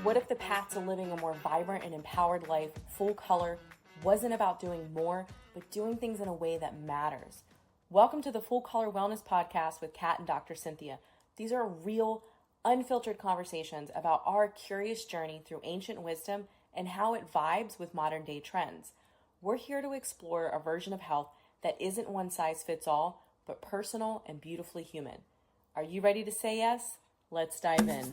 What if the path to living a more vibrant and empowered life, full color, wasn't about doing more, but doing things in a way that matters? Welcome to the Full Color Wellness Podcast with Kat and Dr. Cynthia. These are real, unfiltered conversations about our curious journey through ancient wisdom and how it vibes with modern day trends. We're here to explore a version of health that isn't one size fits all, but personal and beautifully human. Are you ready to say yes? Let's dive in.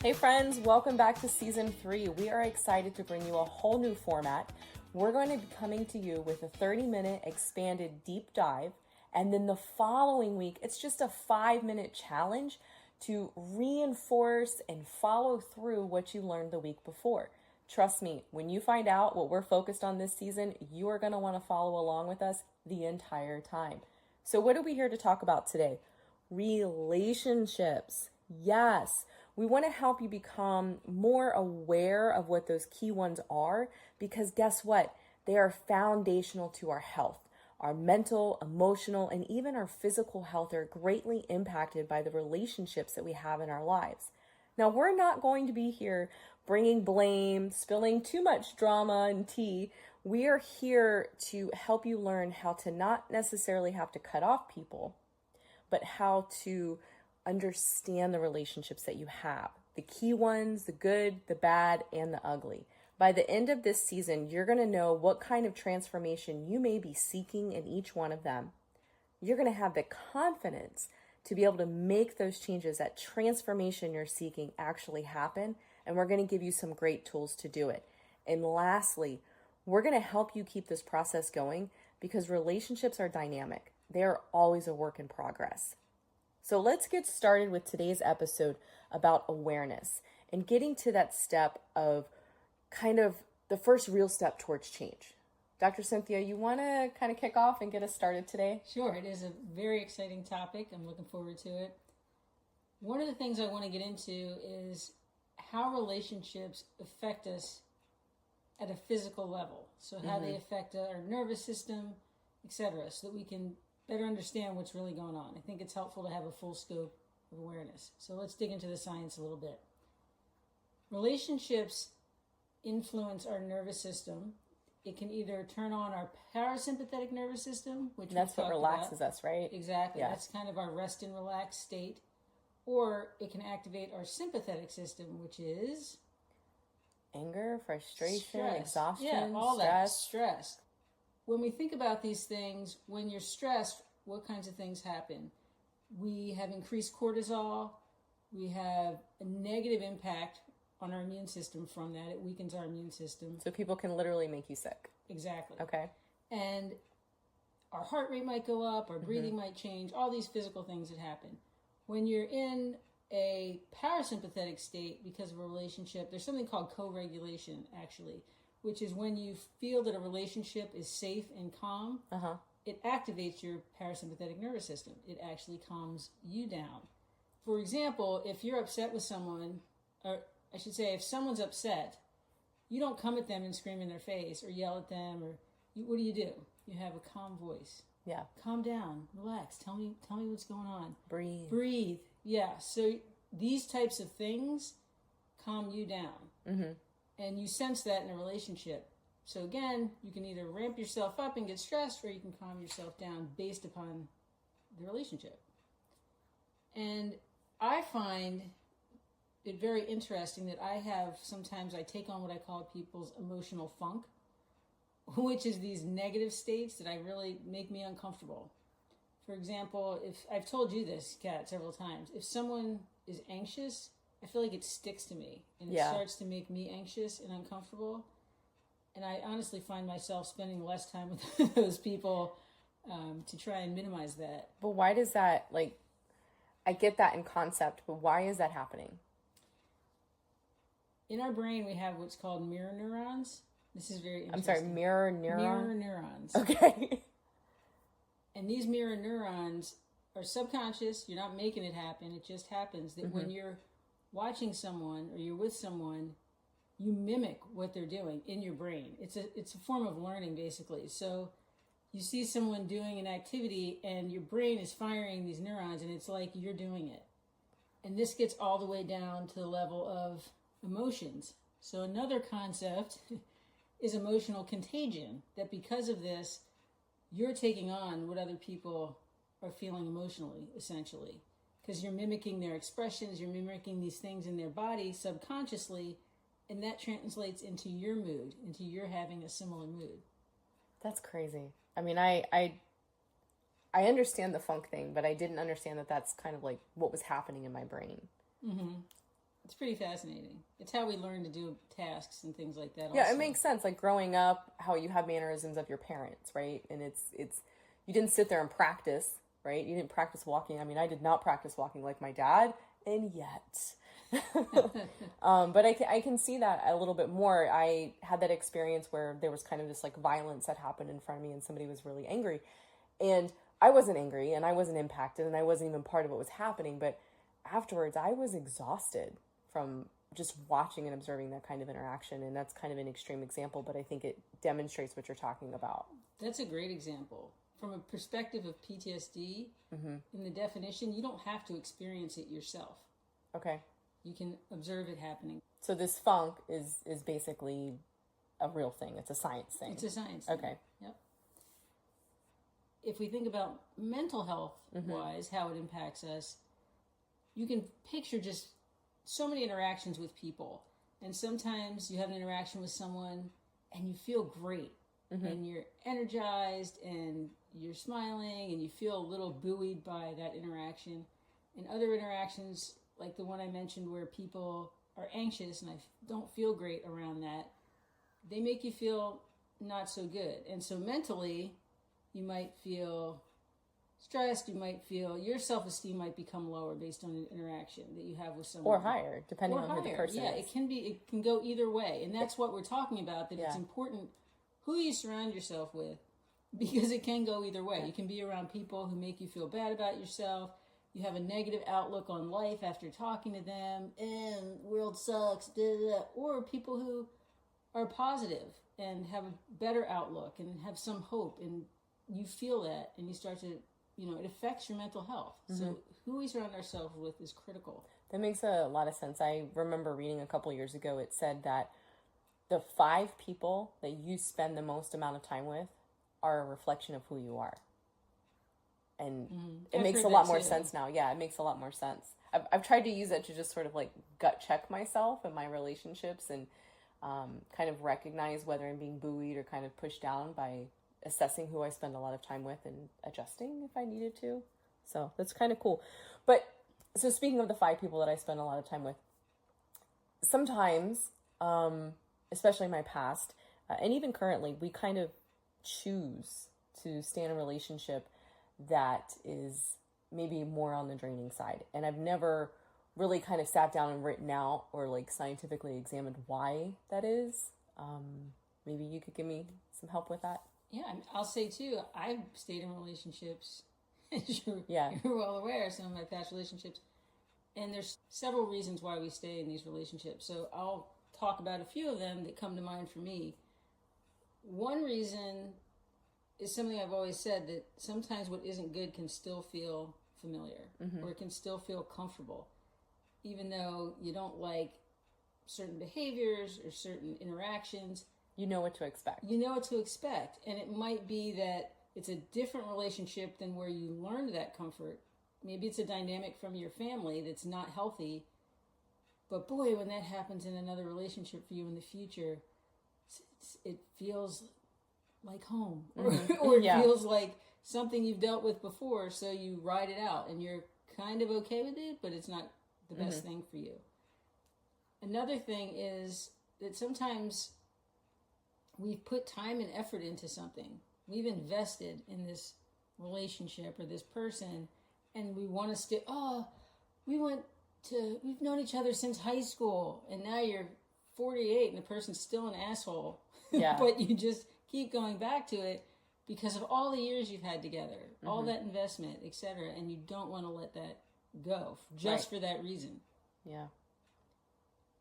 Hey friends, welcome back to season 3. We are excited to bring you a whole new format. We're going to be coming to you with a 30-minute expanded deep dive. And then the following week, it's just a 5-minute challenge to reinforce and follow through what you learned the week before. Trust me, when you find out what we're focused on this season, you are going to want to follow along with us the entire time. So what are we here to talk about today? Relationships. Yes, we want to help you become more aware of what those key ones are, because guess what? They are foundational to our health. Our mental, emotional, and even our physical health are greatly impacted by the relationships that we have in our lives. Now, we're not going to be here bringing blame, spilling too much drama and tea. We are here to help you learn how to not necessarily have to cut off people, but how to understand the relationships that you have. The key ones, the good, the bad, and the ugly. By the end of this season, you're going to know what kind of transformation you may be seeking in each one of them. You're going to have the confidence to be able to make those changes, that transformation you're seeking actually happen. And we're going to give you some great tools to do it. And lastly, we're going to help you keep this process going because relationships are dynamic. They are always a work in progress. So let's get started with today's episode about awareness and getting to that step of kind of the first real step towards change. Dr. Cynthia, you want to kind of kick off and get us started today? Sure. It is a very exciting topic. I'm looking forward to it. One of the things I want to get into is how relationships affect us at a physical level. So how they affect our nervous system, etc., so that we can better understand what's really going on. I think it's helpful to have a full scope of awareness. So let's dig into the science a little bit. Relationships influence our nervous system. It can either turn on our parasympathetic nervous system, which that's what relaxes us, right? Exactly. Yeah. That's kind of our rest and relax state. Or it can activate our sympathetic system, which is anger, frustration, stress. exhaustion, all stress. That stress. When we think about these things, when you're stressed, what kinds of things happen? We have increased cortisol. We have a negative impact on our immune system from that. It weakens our immune system. So people can literally make you sick. Exactly. Okay. And our heart rate might go up, our breathing might change, all these physical things that happen. When you're in a parasympathetic state because of a relationship, there's something called co-regulation, actually, which is when you feel that a relationship is safe and calm, it activates your parasympathetic nervous system. It actually calms you down. For example, if you're upset with someone, or I should say, if someone's upset, you don't come at them and scream in their face or yell at them, or what do? You have a calm voice. Yeah. Calm down, relax, tell me what's going on. Breathe. Yeah, so these types of things calm you down. And you sense that in a relationship. So again, you can either ramp yourself up and get stressed, or you can calm yourself down based upon the relationship. And I find it very interesting that sometimes I take on what I call people's emotional funk, which is these negative states that really make me uncomfortable. For example, if I've told you this, Kat, several times, if someone is anxious, I feel like it sticks to me, and it starts to make me anxious and uncomfortable. And I honestly find myself spending less time with those people to try and minimize that. But why does that, I get that in concept, but why is that happening? In our brain, we have what's called mirror neurons. This is very interesting. I'm sorry, mirror neuron? Mirror neurons. Okay. And these mirror neurons are subconscious. You're not making it happen. It just happens that when you're watching someone or you're with someone, you mimic what they're doing in your brain. It's a form of learning, basically. So you see someone doing an activity and your brain is firing these neurons, and it's like you're doing it. And this gets all the way down to the level of emotions. So another concept is emotional contagion, that because of this, you're taking on what other people are feeling emotionally, essentially. Because you're mimicking their expressions, you're mimicking these things in their body subconsciously, and that translates into your mood, into your having a similar mood. That's crazy. I mean, I understand the funk thing, but I didn't understand that that's kind of like what was happening in my brain. Mm-hmm. It's pretty fascinating. It's how we learn to do tasks and things like that. Yeah, also. it makes sense. Like growing up, how you have mannerisms of your parents, right? And it's you didn't sit there and practice, right? You didn't practice walking. I mean, I did not practice walking like my dad, and yet. But I can see that a little bit more. I had that experience where there was kind of this like violence that happened in front of me and somebody was really angry. And I wasn't angry and I wasn't impacted and I wasn't even part of what was happening. But afterwards, I was exhausted from just watching and observing that kind of interaction. And that's kind of an extreme example, but I think it demonstrates what you're talking about. That's a great example. From a perspective of PTSD, in the definition, you don't have to experience it yourself. Okay. You can observe it happening. So this funk is basically a real thing. It's a science thing. It's a science thing. Okay. Yep. If we think about mental health wise, how it impacts us, you can picture just so many interactions with people. And sometimes you have an interaction with someone and you feel great. And you're energized and you're smiling and you feel a little buoyed by that interaction. And other interactions, like the one I mentioned where people are anxious and I don't feel great around that, they make you feel not so good. And so mentally, you might feel stressed, you might feel, your self-esteem might become lower based on an interaction that you have with someone. Or higher, depending on who the person is. It can go either way. And that's what we're talking about, that it's important who you surround yourself with, because it can go either way. You can be around people who make you feel bad about yourself. You have a negative outlook on life after talking to them, and world sucks, or people who are positive and have a better outlook and have some hope, and you feel that, and you start to, it affects your mental health. So who we surround ourselves with is critical. That makes a lot of sense. I remember reading a couple years ago, it said that the 5 people that you spend the most amount of time with are a reflection of who you are. And it makes a lot more sense now. Yeah, it makes a lot more sense. I've tried to use it to just sort of like gut check myself and my relationships and kind of recognize whether I'm being buoyed or kind of pushed down by assessing who I spend a lot of time with and adjusting if I needed to. So that's kind of cool. But so speaking of the 5 people that I spend a lot of time with, sometimes, especially in my past, and even currently, we kind of choose to stay in a relationship that is maybe more on the draining side. And I've never really kind of sat down and written out or like scientifically examined why that is. Maybe you could give me some help with that. Yeah, I'll say too, I've stayed in relationships, as you're well aware, some of my past relationships, and there's several reasons why we stay in these relationships. So I'll talk about a few of them that come to mind for me. One reason is something I've always said, that sometimes what isn't good can still feel familiar, or it can still feel comfortable, even though you don't like certain behaviors or certain interactions. You know what to expect. You know what to expect. And it might be that it's a different relationship than where you learned that comfort. Maybe it's a dynamic from your family that's not healthy. But boy, when that happens in another relationship for you in the future, it feels like home. Or it feels like something you've dealt with before, so you ride it out. And you're kind of okay with it, but it's not the best thing for you. Another thing is that sometimes we've put time and effort into something. We've invested in this relationship or this person, and we want to stay. We've known each other since high school, and now you're 48 and the person's still an asshole. Yeah. But you just keep going back to it because of all the years you've had together, all that investment, etc., and you don't want to let that go just for that reason. Yeah.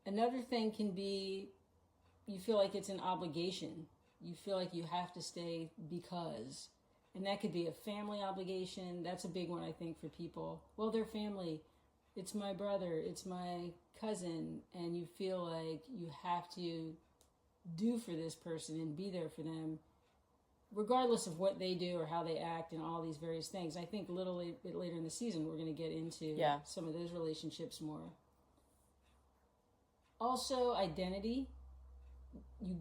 Another thing can be, you feel like it's an obligation. You feel like you have to stay because. And that could be a family obligation. That's a big one, I think, for people. Well, they're family. it's my brother, it's my cousin, and you feel like you have to do for this person and be there for them, regardless of what they do or how they act and all these various things. I think a little bit later in the season, we're going to get into some of those relationships more. Also, identity. You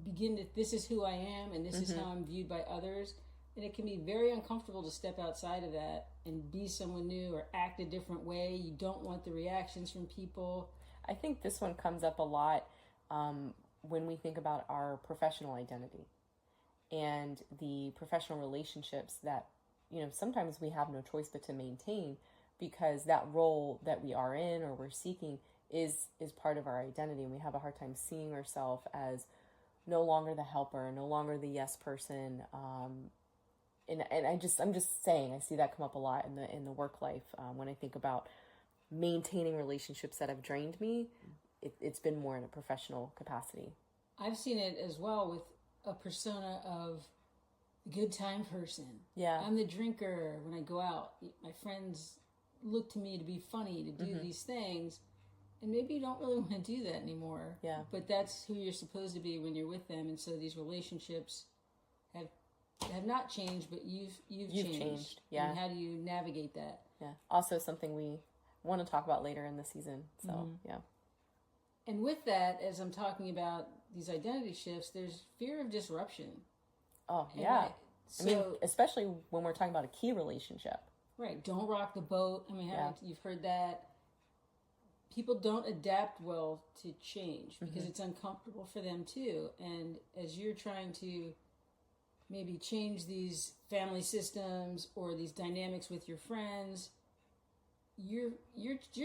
begin to, this is who I am and this is how I'm viewed by others. And it can be very uncomfortable to step outside of that and be someone new or act a different way. You don't want the reactions from people. I think this one comes up a lot when we think about our professional identity and the professional relationships that, sometimes we have no choice but to maintain, because that role that we are in or we're seeking is part of our identity, and we have a hard time seeing ourselves as no longer the helper, no longer the yes person. And I'm just saying, I see that come up a lot in the work life. When I think about maintaining relationships that have drained me, it's been more in a professional capacity. I've seen it as well with a persona of the good time person. Yeah. I'm the drinker. When I go out, my friends look to me to be funny, to do these things. And maybe you don't really want to do that anymore. Yeah. But that's who you're supposed to be when you're with them. And so these relationships have not changed, but you've changed. Yeah. And how do you navigate that? Yeah. Also something we want to talk about later in the season. So, yeah. And with that, as I'm talking about these identity shifts, there's fear of disruption. Oh, yeah. So, I mean, especially when we're talking about a key relationship. Right. Don't rock the boat. I mean, you've heard that. People don't adapt well to change because it's uncomfortable for them too. And as you're trying to maybe change these family systems or these dynamics with your friends, you're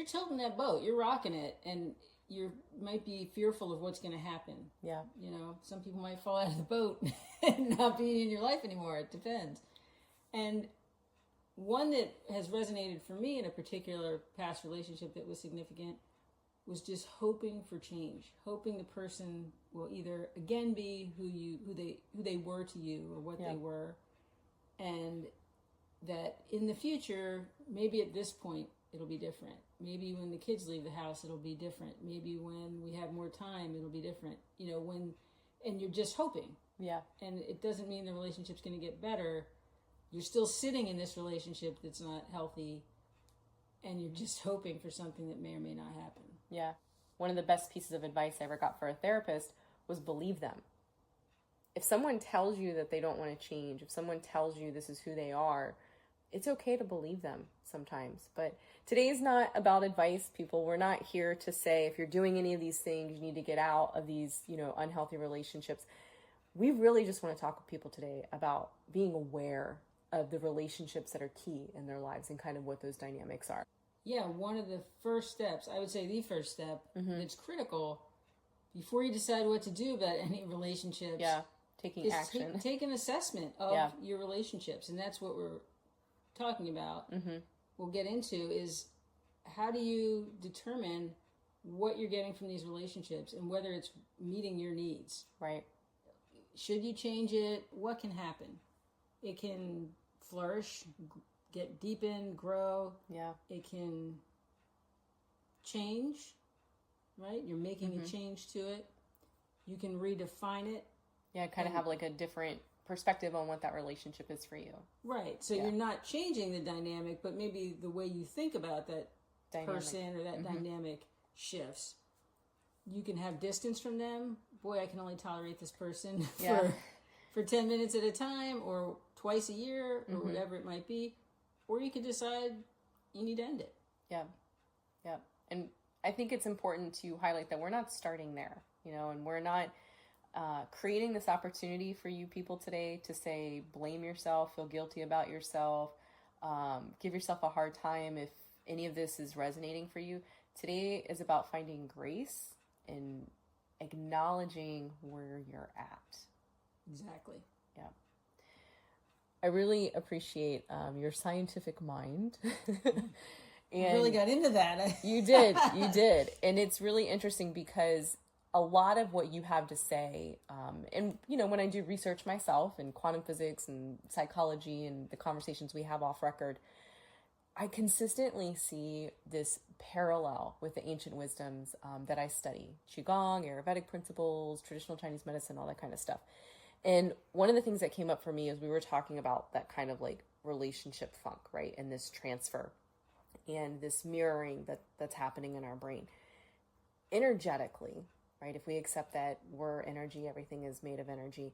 tilting that boat. You're rocking it, and you might be fearful of what's going to happen. Yeah. Some people might fall out of the boat and not be in your life anymore. It depends. And one that has resonated for me in a particular past relationship that was significant was just hoping for change, hoping the person will either again be who they were to you or what they were, and that in the future, maybe at this point it'll be different. Maybe when the kids leave the house, it'll be different. Maybe when we have more time, it'll be different. And you're just hoping. Yeah. And it doesn't mean the relationship's going to get better. You're still sitting in this relationship that's not healthy, and you're just hoping for something that may or may not happen. Yeah. One of the best pieces of advice I ever got for a therapist was believe them. If someone tells you that they don't want to change, if someone tells you this is who they are, it's okay to believe them sometimes. But today is not about advice, people. We're not here to say if you're doing any of these things, you need to get out of these, unhealthy relationships. We really just want to talk with people today about being aware of the relationships that are key in their lives and kind of what those dynamics are. Yeah, one of the first steps, I would say the first step, that's critical before you decide what to do about any relationships. Yeah, taking action. Take an assessment of your relationships, and that's what we're talking about. We'll get into is how do you determine what you're getting from these relationships and whether it's meeting your needs. Right. Should you change it? What can happen? It can flourish, deepen, grow. Yeah. It can change, right? You're making a change to it. You can redefine it. Yeah, kind of have like a different perspective on what that relationship is for you. Right. So you're not changing the dynamic, but maybe the way you think about that person or that dynamic shifts. You can have distance from them. Boy, I can only tolerate this person for 10 minutes at a time or twice a year or whatever it might be. Or you could decide you need to end it. Yeah. Yeah. And I think it's important to highlight that we're not starting there, and we're not creating this opportunity for you people today to say, blame yourself, feel guilty about yourself, give yourself a hard time if any of this is resonating for you. Today is about finding grace and acknowledging where you're at. Exactly. Yeah. I really appreciate your scientific mind. And I really got into that. You did. And it's really interesting because a lot of what you have to say, and when I do research myself in quantum physics and psychology and the conversations we have off record, I consistently see this parallel with the ancient wisdoms that I study: Qigong, Ayurvedic principles, traditional Chinese medicine, all that kind of stuff. And one of the things that came up for me is we were talking about that kind of like relationship funk, right? And this transfer and this mirroring that's happening in our brain. Energetically, right? If we accept that we're energy, everything is made of energy,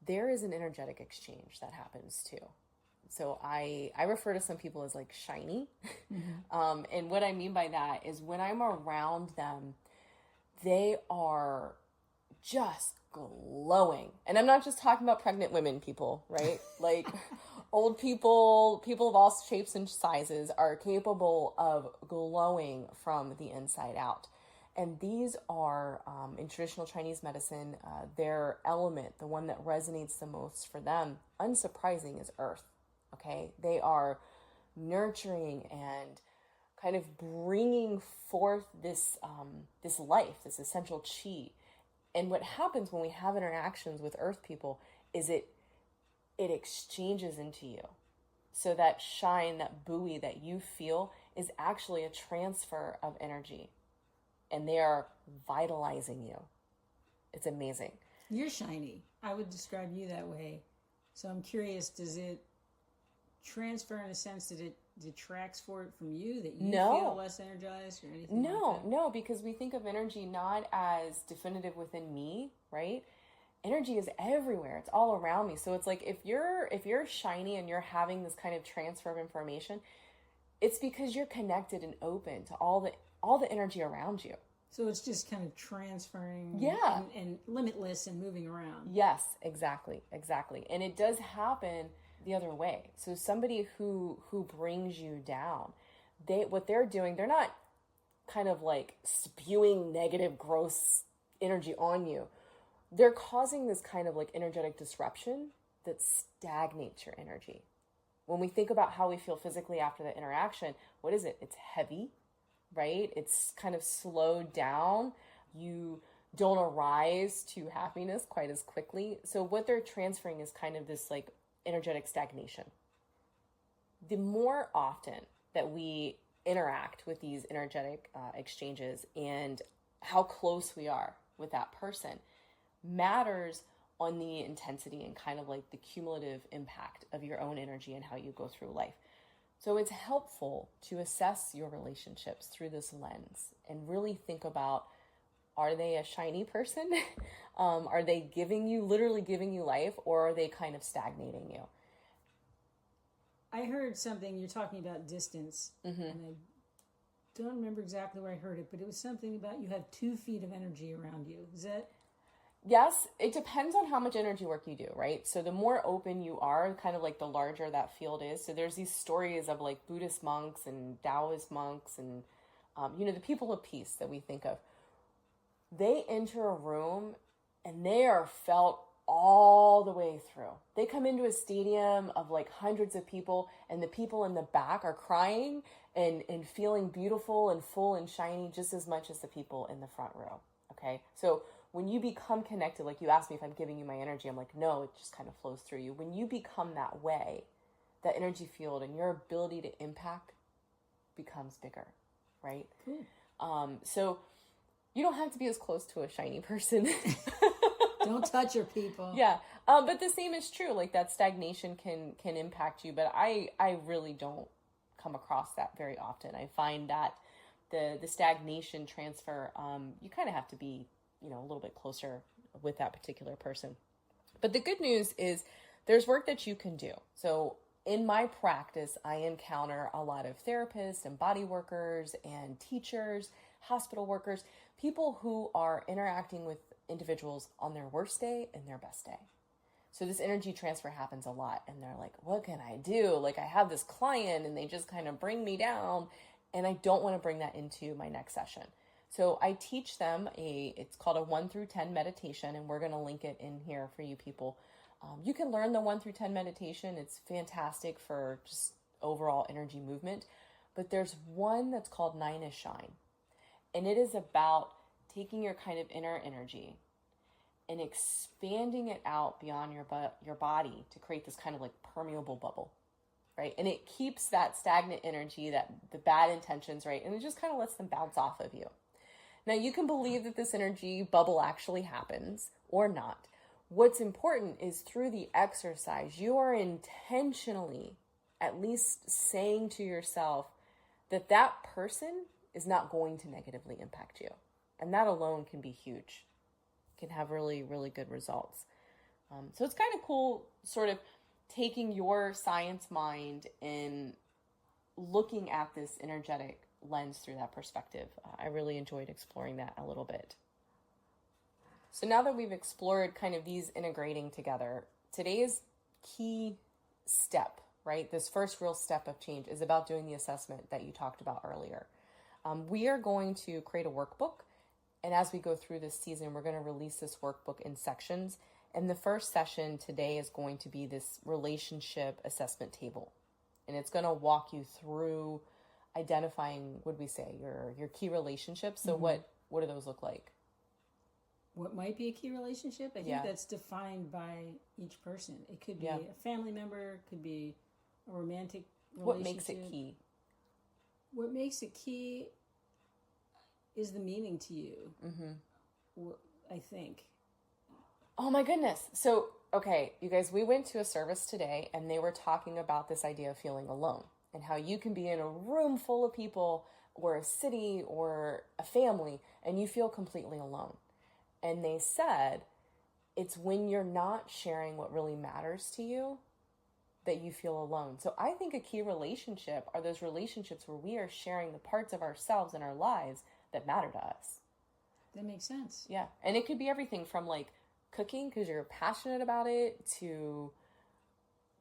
there is an energetic exchange that happens too. So I refer to some people as like shiny. And what I mean by that is when I'm around them, they are just glowing. And I'm not just talking about pregnant women, people, right? Like old people of all shapes and sizes are capable of glowing from the inside out. And these are, in traditional Chinese medicine, their element, the one that resonates the most for them, unsurprising, is earth. Okay, they are nurturing and kind of bringing forth this this life, this essential chi. And what happens when we have interactions with earth people is it exchanges into you. So that shine, that buoy that you feel is actually a transfer of energy. And they are vitalizing you. It's amazing. You're shiny. I would describe you that way. So I'm curious, does it transfer in a sense that it detracts for it from you, that you feel less energized or anything like that? No, because we think of energy not as definitive within me, right? Energy is everywhere. It's all around me. So it's like if you're shiny and you're having this kind of transfer of information, it's because you're connected and open to all the energy around you. So it's just kind of transferring and limitless and moving around. Yes, exactly. And it does happen the other way. So somebody who brings you down, what they're doing, they're not kind of like spewing negative, gross energy on you. They're causing this kind of like energetic disruption that stagnates your energy. When we think about how we feel physically after the interaction, what is it? It's heavy, right? It's kind of slowed down. You don't arise to happiness quite as quickly. So what they're transferring is kind of this like energetic stagnation. The more often that we interact with these energetic exchanges and how close we are with that person matters on the intensity and kind of like the cumulative impact of your own energy and how you go through life. So it's helpful to assess your relationships through this lens and really think about, are they a shiny person? Are they literally giving you life, or are they kind of stagnating you? I heard something, you're talking about distance, and I don't remember exactly where I heard it, but it was something about you have 2 feet of energy around you. Is that? Yes, it depends on how much energy work you do, right? So the more open you are, kind of like the larger that field is. So there's these stories of like Buddhist monks and Taoist monks and, the people of peace that we think of. They enter a room and they are felt all the way through. They come into a stadium of like hundreds of people, and the people in the back are crying and feeling beautiful and full and shiny just as much as the people in the front row. Okay. So when you become connected, like you asked me if I'm giving you my energy, I'm like, no, it just kind of flows through you. When you become that way, that energy field and your ability to impact becomes bigger, right? So you don't have to be as close to a shiny person. Don't touch your people. Yeah. But the same is true. Like that stagnation can impact you, but I really don't come across that very often. I find that the stagnation transfer, you kind of have to be, a little bit closer with that particular person. But the good news is there's work that you can do. So in my practice, I encounter a lot of therapists and body workers and teachers, hospital workers, people who are interacting with individuals on their worst day and their best day. So this energy transfer happens a lot, and they're like, what can I do? Like, I have this client and they just kind of bring me down, and I don't want to bring that into my next session. So I teach them it's called a 1 through 10 meditation, and we're going to link it in here for you people. You can learn the 1 through 10 meditation. It's fantastic for just overall energy movement. But there's one that's called 9 is Shine. And it is about taking your kind of inner energy and expanding it out beyond your body to create this kind of like permeable bubble, right? And it keeps that stagnant energy, that the bad intentions, right? And it just kind of lets them bounce off of you. Now, you can believe that this energy bubble actually happens or not. What's important is through the exercise, you are intentionally at least saying to yourself that that person is not going to negatively impact you. And that alone can be huge. Can have really, really good results. So it's kind of cool sort of taking your science mind and looking at this energetic lens through that perspective. I really enjoyed exploring that a little bit. So now that we've explored kind of these integrating together, today's key step, right? This first real step of change is about doing the assessment that you talked about earlier. We are going to create a workbook. And as we go through this season, we're going to release this workbook in sections. And the first session today is going to be this relationship assessment table. And it's going to walk you through identifying, would we say, your key relationships. So what do those look like? What might be a key relationship? I think that's defined by each person. It could be a family member, it could be a romantic relationship. What makes it key? What makes it key is the meaning to you, I think. Oh my goodness. So, okay, you guys, we went to a service today and they were talking about this idea of feeling alone and how you can be in a room full of people or a city or a family and you feel completely alone. And they said it's when you're not sharing what really matters to you that you feel alone. So I think a key relationship are those relationships where we are sharing the parts of ourselves and our lives that matter to us. That makes sense. Yeah. And it could be everything from like cooking because you're passionate about it, to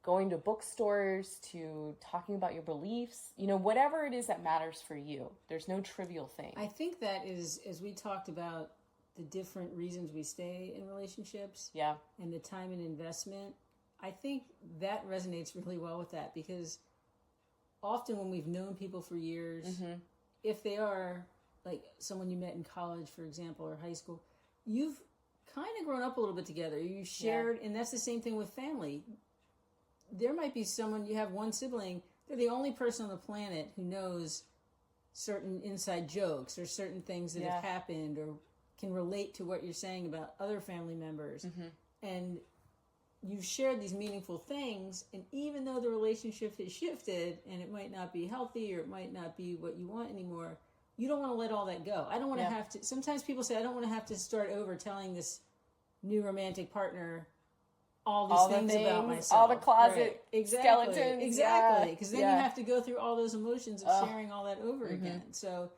going to bookstores, to talking about your beliefs, whatever it is that matters for you. There's no trivial thing. I think that is, as we talked about the different reasons we stay in relationships and the time and investment, I think that resonates really well with that, because often when we've known people for years, if they are like someone you met in college, for example, or high school, you've kind of grown up a little bit together. You shared, and that's the same thing with family. There might be someone, you have one sibling, they're the only person on the planet who knows certain inside jokes or certain things that have happened or can relate to what you're saying about other family members. And you've shared these meaningful things, and even though the relationship has shifted and it might not be healthy or it might not be what you want anymore, you don't want to let all that go. I don't want to have to, sometimes people say, I don't want to have to start over telling this new romantic partner all these things about myself. All the closet skeletons. Exactly. Because then you have to go through all those emotions of sharing all that over again. So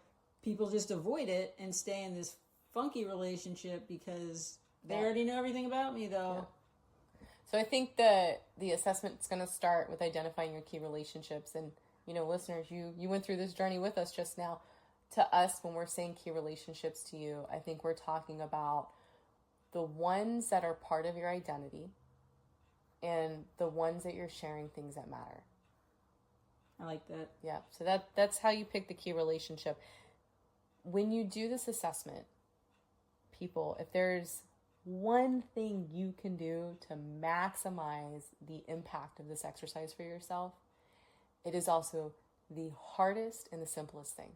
people just avoid it and stay in this funky relationship because they already know everything about me, though. So I think the assessment's going to start with identifying your key relationships. And, listeners, you went through this journey with us just now. To us, when we're saying key relationships to you, I think we're talking about the ones that are part of your identity and the ones that you're sharing things that matter. I like that. Yeah. So that's how you pick the key relationship. When you do this assessment, people, if there's one thing you can do to maximize the impact of this exercise for yourself, it is also the hardest and the simplest thing.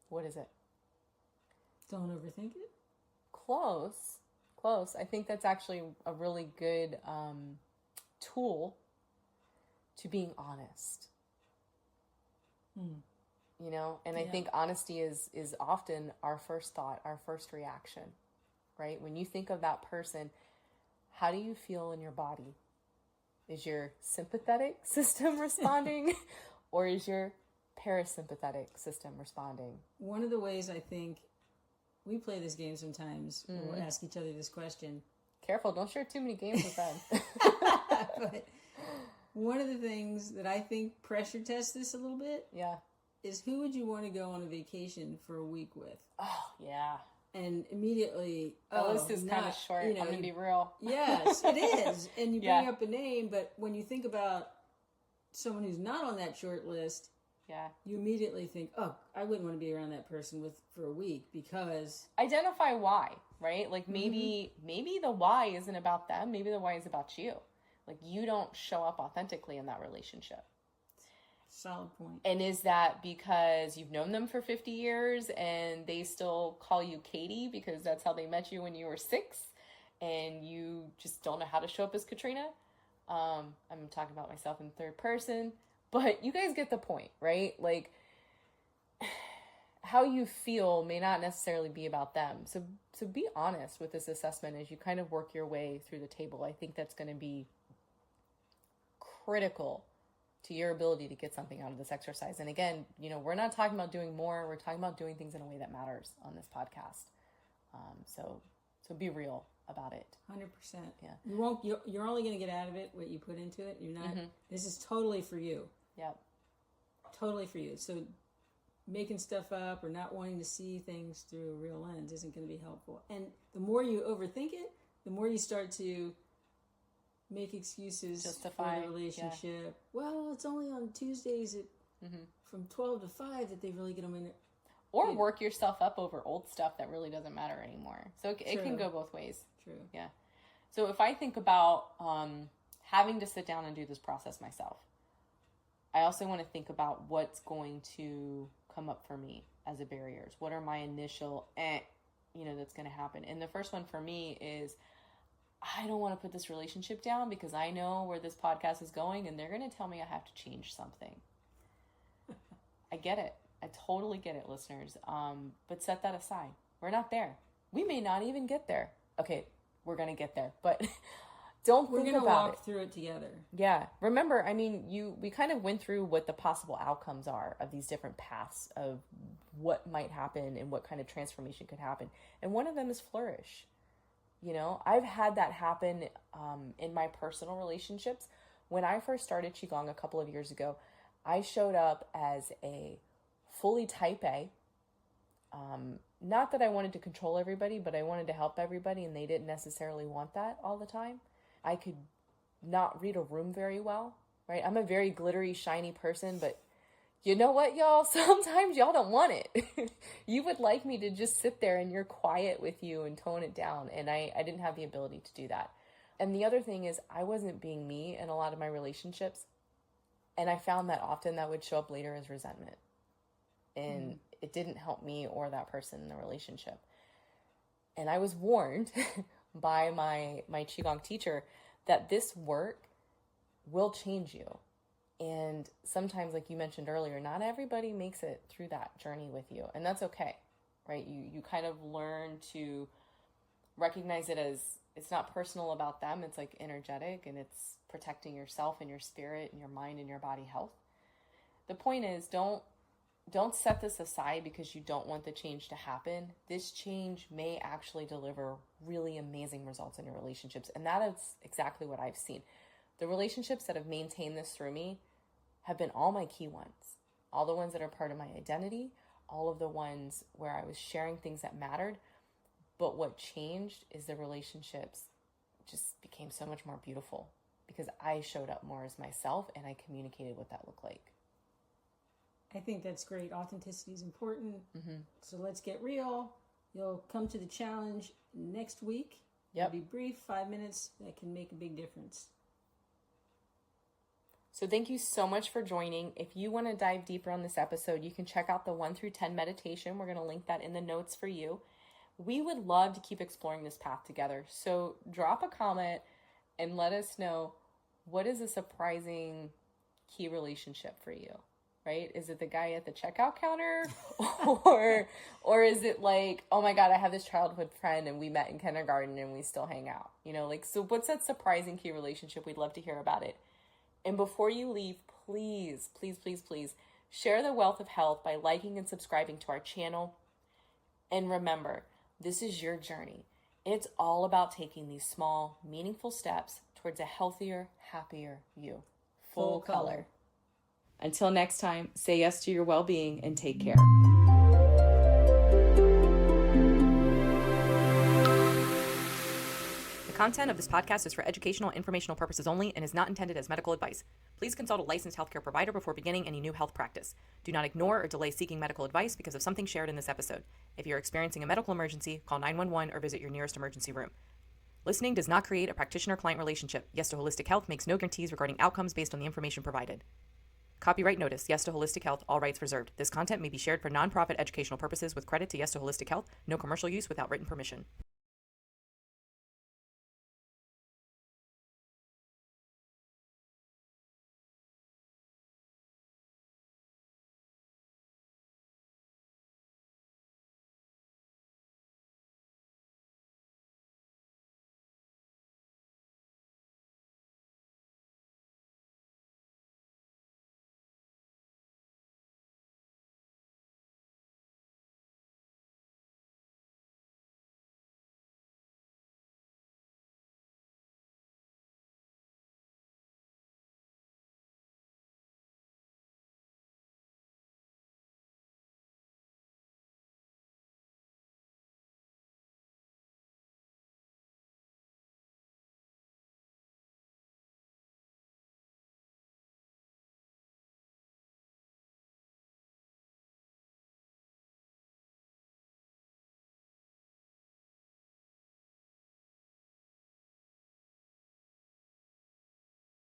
What is it? Don't overthink it? Close. I think that's actually a really good tool to being honest. And I think honesty is often our first thought, our first reaction, right? When you think of that person, how do you feel in your body? Is your sympathetic system responding or is your parasympathetic system responding? One of the ways I think we play this game sometimes, we'll ask each other this question. Careful, don't share too many games with them. But one of the things that I think pressure tests this a little bit is who would you want to go on a vacation for a week with? Oh, yeah. And immediately, the list is kind of short. I'm going to be real. Yes, it is. And you bring up a name, but when you think about someone who's not on that short list, you immediately think, oh, I wouldn't want to be around that person for a week because... Identify why, right? Like maybe the why isn't about them. Maybe the why is about you. Like you don't show up authentically in that relationship. Solid point. And is that because you've known them for 50 years and they still call you Katie because that's how they met you when you were 6 and you just don't know how to show up as Katrina? I'm talking about myself in third person, but you guys get the point, right? Like, how you feel may not necessarily be about them. So be honest with this assessment as you kind of work your way through the table. I think that's going to be critical to your ability to get something out of this exercise. And again, we're not talking about doing more. We're talking about doing things in a way that matters on this podcast. So be real about it. 100%. Yeah. You're only going to get out of it what you put into it. You're not, This is totally for you. Yep. Totally for you. So making stuff up or not wanting to see things through a real lens isn't going to be helpful. And the more you overthink it, the more you start to make excuses justify for the relationship. Yeah. Well, it's only on Tuesdays from 12 to 5 that they really get them in. Or work yourself up over old stuff that really doesn't matter anymore. So it can go both ways. True. Yeah. So if I think about having to sit down and do this process myself, I also want to think about what's going to come up for me as a barriers. What are my initial, that's going to happen? And the first one for me is, I don't want to put this relationship down because I know where this podcast is going and they're going to tell me I have to change something. I get it. I totally get it, listeners. But set that aside. We're not there. We may not even get there. Okay, we're going to get there, but don't think about it. We're going to walk through it together. Yeah. Remember, we kind of went through what the possible outcomes are of these different paths of what might happen and what kind of transformation could happen. And one of them is flourish. I've had that happen in my personal relationships. When I first started Qigong a couple of years ago, I showed up as a fully type A. Not that I wanted to control everybody, but I wanted to help everybody, and they didn't necessarily want that all the time. I could not read a room very well, right? I'm a very glittery, shiny person, but you know what, y'all? Sometimes y'all don't want it. You would like me to just sit there and you're quiet with you and tone it down, and I didn't have the ability to do that. And the other thing is I wasn't being me in a lot of my relationships, and I found that often that would show up later as resentment. And it didn't help me or that person in the relationship. And I was warned by my Qigong teacher that this work will change you. And sometimes, like you mentioned earlier, not everybody makes it through that journey with you. And that's okay, right? You kind of learn to recognize it as it's not personal about them. It's like energetic, and it's protecting yourself and your spirit and your mind and your body health. The point is, don't set this aside because you don't want the change to happen. This change may actually deliver really amazing results in your relationships. And that is exactly what I've seen. The relationships that have maintained this through me have been all my key ones. All the ones that are part of my identity, all of the ones where I was sharing things that mattered. But what changed is the relationships just became so much more beautiful because I showed up more as myself and I communicated what that looked like. I think that's great. Authenticity is important. So let's get real. You'll come to the challenge next week. Yep. It'll be brief, 5 minutes. That can make a big difference. So thank you so much for joining. If you want to dive deeper on this episode, you can check out the 1 through 10 meditation. We're going to link that in the notes for you. We would love to keep exploring this path together. So drop a comment and let us know, what is a surprising key relationship for you? Right? Is it the guy at the checkout counter? or is it like, oh my God, I have this childhood friend and we met in kindergarten and we still hang out? So what's that surprising key relationship? We'd love to hear about it. And before you leave, please, please, please, please share the wealth of health by liking and subscribing to our channel. And remember, this is your journey. It's all about taking these small, meaningful steps towards a healthier, happier you. Full color. Until next time, say yes to your well-being and take care. The content of this podcast is for educational, informational purposes only and is not intended as medical advice. Please consult a licensed healthcare provider before beginning any new health practice. Do not ignore or delay seeking medical advice because of something shared in this episode. If you're experiencing a medical emergency, call 911 or visit your nearest emergency room. Listening does not create a practitioner-client relationship. Yes to Holistic Health makes no guarantees regarding outcomes based on the information provided. Copyright notice. Yes to Holistic Health. All rights reserved. This content may be shared for nonprofit educational purposes with credit to Yes to Holistic Health. No commercial use without written permission.